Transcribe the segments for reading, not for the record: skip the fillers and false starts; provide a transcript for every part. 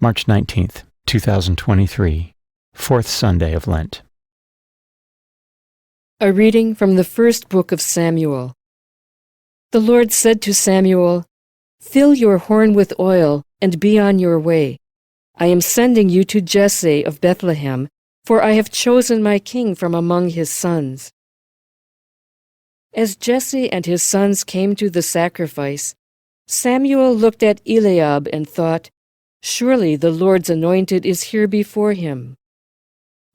March 19th, 2023, Fourth Sunday of Lent. A reading from the first book of Samuel. The Lord said to Samuel, "Fill your horn with oil and be on your way. I am sending you to Jesse of Bethlehem, for I have chosen my king from among his sons." As Jesse and his sons came to the sacrifice, Samuel looked at Eliab and thought, "Surely the Lord's anointed is here before him."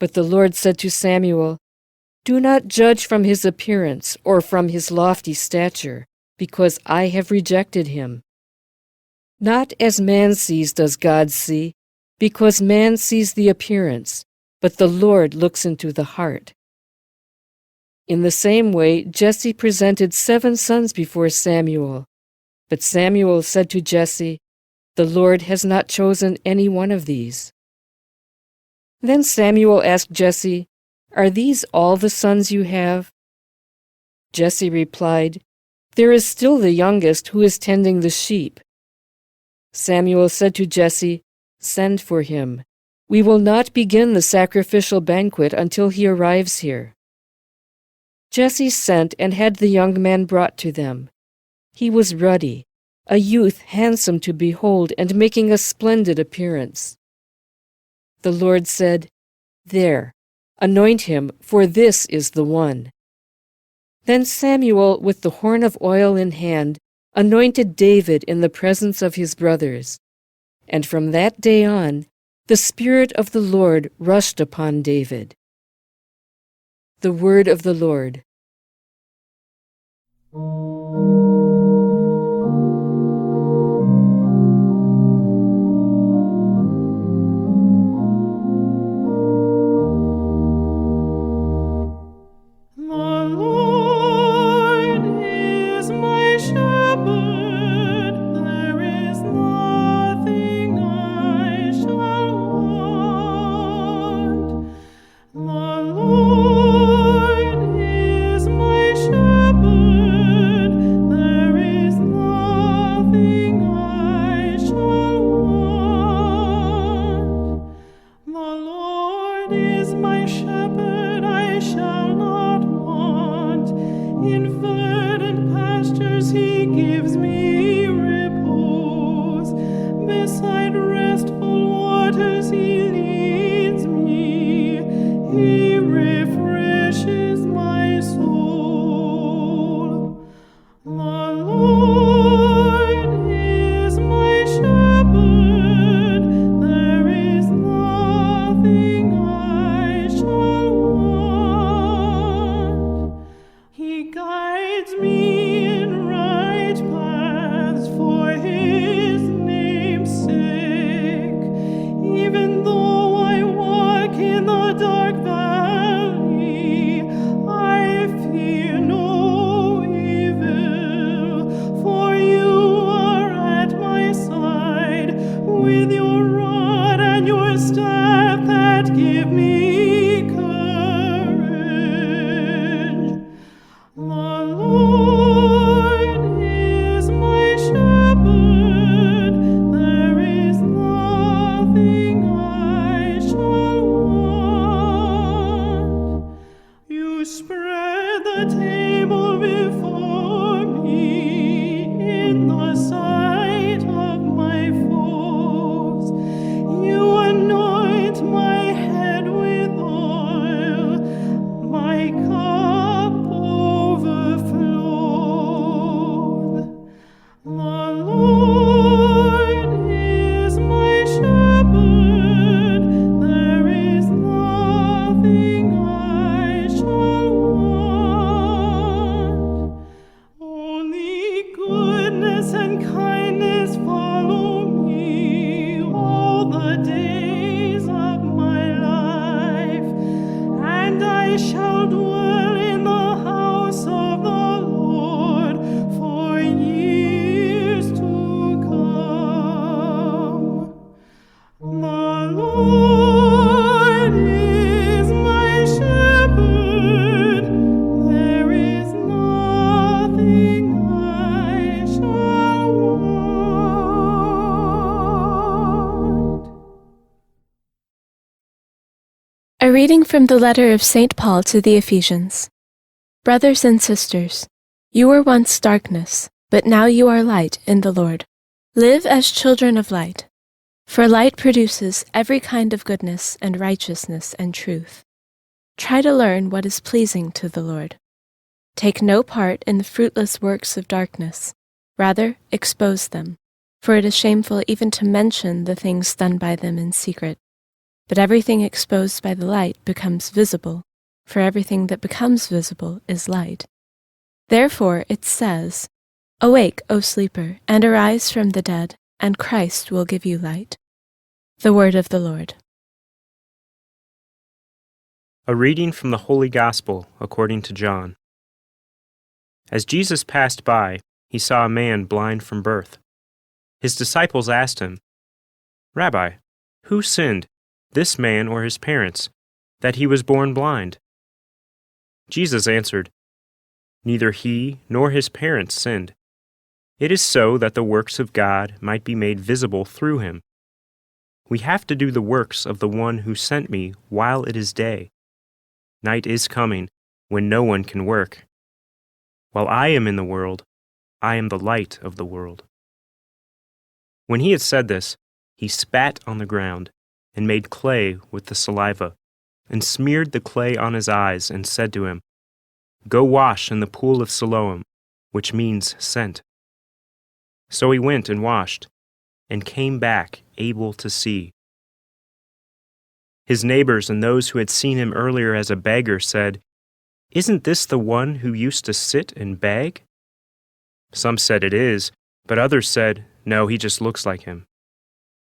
But the Lord said to Samuel, "Do not judge from his appearance or from his lofty stature, because I have rejected him. Not as man sees does God see, because man sees the appearance, but the Lord looks into the heart." In the same way, Jesse presented 7 sons before Samuel. But Samuel said to Jesse, "The Lord has not chosen any one of these." Then Samuel asked Jesse, "Are these all the sons you have?" Jesse replied, "There is still the youngest who is tending the sheep." Samuel said to Jesse, "Send for him. We will not begin the sacrificial banquet until he arrives here." Jesse sent and had the young man brought to them. He was ruddy, a youth handsome to behold and making a splendid appearance. The Lord said, "There, anoint him, for this is the one." Then Samuel, with the horn of oil in hand, anointed David in the presence of his brothers. And from that day on, the Spirit of the Lord rushed upon David. The word of the Lord. reading from the letter of St. Paul to the Ephesians. Brothers and sisters, you were once darkness, but now you are light in the Lord. Live as children of light, for light produces every kind of goodness and righteousness and truth. Try to learn what is pleasing to the Lord. Take no part in the fruitless works of darkness. Rather, expose them, for it is shameful even to mention the things done by them in secret. But everything exposed by the light becomes visible, for everything that becomes visible is light. Therefore it says, "Awake, O sleeper, and arise from the dead, and Christ will give you light." The word of the Lord. A reading from the Holy Gospel according to John. As Jesus passed by, he saw a man blind from birth. His disciples asked him, "Rabbi, who sinned, this man or his parents, that he was born blind?" Jesus answered, "Neither he nor his parents sinned. It is so that the works of God might be made visible through him. We have to do the works of the one who sent me while it is day. Night is coming when no one can work. While I am in the world, I am the light of the world." When he had said this, he spat on the ground and made clay with the saliva, and smeared the clay on his eyes, and said to him, "Go wash in the pool of Siloam," which means sent. So he went and washed, and came back able to see. His neighbors and those who had seen him earlier as a beggar said, "Isn't this the one who used to sit and beg?" Some said it is, but others said, "No, he just looks like him."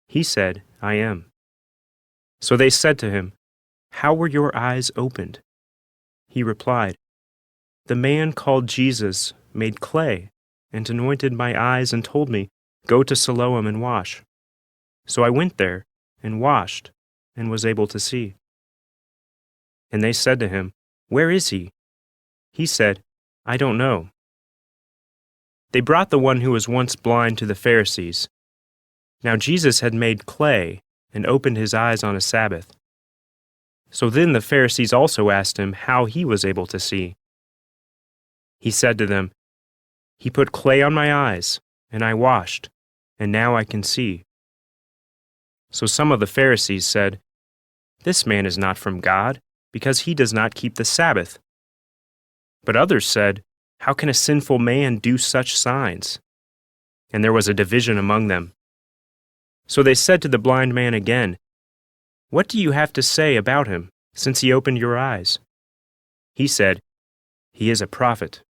He said, "I am." So they said to him, "How were your eyes opened?" He replied, "The man called Jesus made clay and anointed my eyes and told me, 'Go to Siloam and wash.' So I went there and washed and was able to see." And they said to him, "Where is he?" He said, "I don't know." They brought the one who was once blind to the Pharisees. Now Jesus had made clay and opened his eyes on a Sabbath. So then the Pharisees also asked him how he was able to see. He said to them, "He put clay on my eyes, and I washed, and now I can see." So some of the Pharisees said, "This man is not from God, because he does not keep the Sabbath." But others said, "How can a sinful man do such signs?" And there was a division among them. So they said to the blind man again, "What do you have to say about him, since he opened your eyes?" He said, "He is a prophet."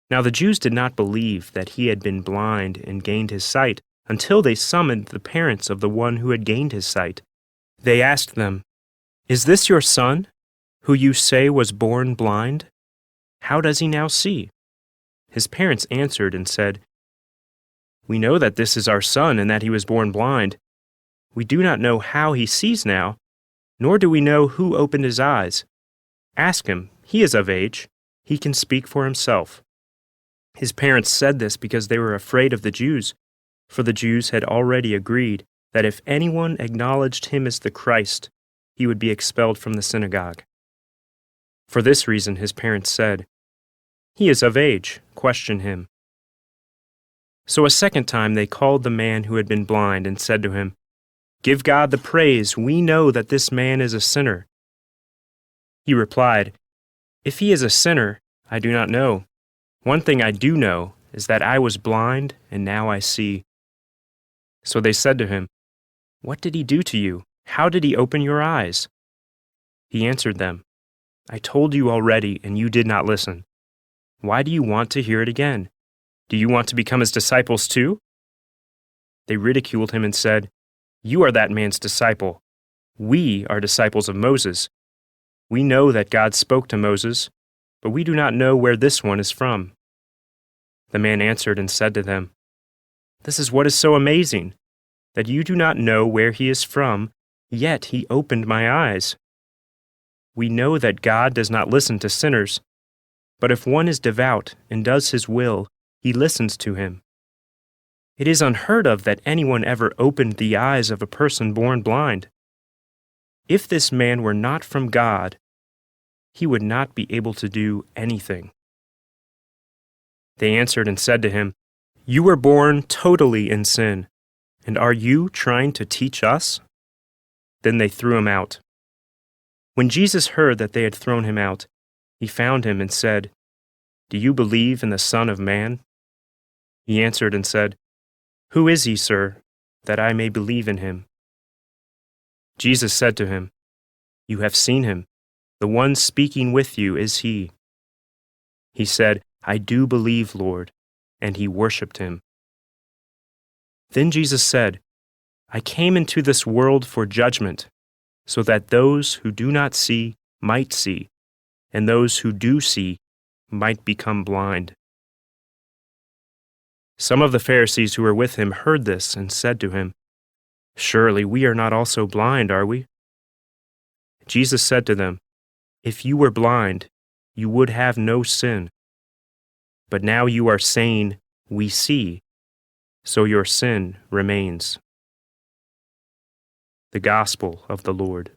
Now the Jews did not believe that he had been blind and gained his sight until they summoned the parents of the one who had gained his sight. They asked them, "Is this your son, who you say was born blind? How does he now see?" His parents answered and said, "We know that this is our son and that he was born blind. We do not know how he sees now, nor do we know who opened his eyes. Ask him, he is of age. He can speak for himself." His parents said this because they were afraid of the Jews, for the Jews had already agreed that if anyone acknowledged him as the Christ, he would be expelled from the synagogue. For this reason his parents said, "He is of age, question him." So a second time they called the man who had been blind and said to him, "Give God the praise, we know that this man is a sinner." He replied, "If he is a sinner, I do not know. One thing I do know is that I was blind and now I see." So they said to him, "What did he do to you? How did he open your eyes?" He answered them, "I told you already and you did not listen. Why do you want to hear it again? Do you want to become his disciples too?" They ridiculed him and said, "You are that man's disciple. We are disciples of Moses. We know that God spoke to Moses, but we do not know where this one is from." The man answered and said to them, "This is what is so amazing, that you do not know where he is from, yet he opened my eyes. We know that God does not listen to sinners, but if one is devout and does his will, he listens to him. It is unheard of that anyone ever opened the eyes of a person born blind. If this man were not from God, he would not be able to do anything." They answered and said to him, "You were born totally in sin, and are you trying to teach us?" Then they threw him out. When Jesus heard that they had thrown him out, he found him and said, "Do you believe in the Son of Man?" He answered and said, "Who is he, sir, that I may believe in him?" Jesus said to him, "You have seen him. The one speaking with you is he." He said, "I do believe, Lord," and he worshipped him. Then Jesus said, "I came into this world for judgment, so that those who do not see might see, and those who do see might become blind." Some of the Pharisees who were with him heard this and said to him, "Surely we are not also blind, are we?" Jesus said to them, "If you were blind, you would have no sin. But now you are saying, 'We see,' so your sin remains." The Gospel of the Lord.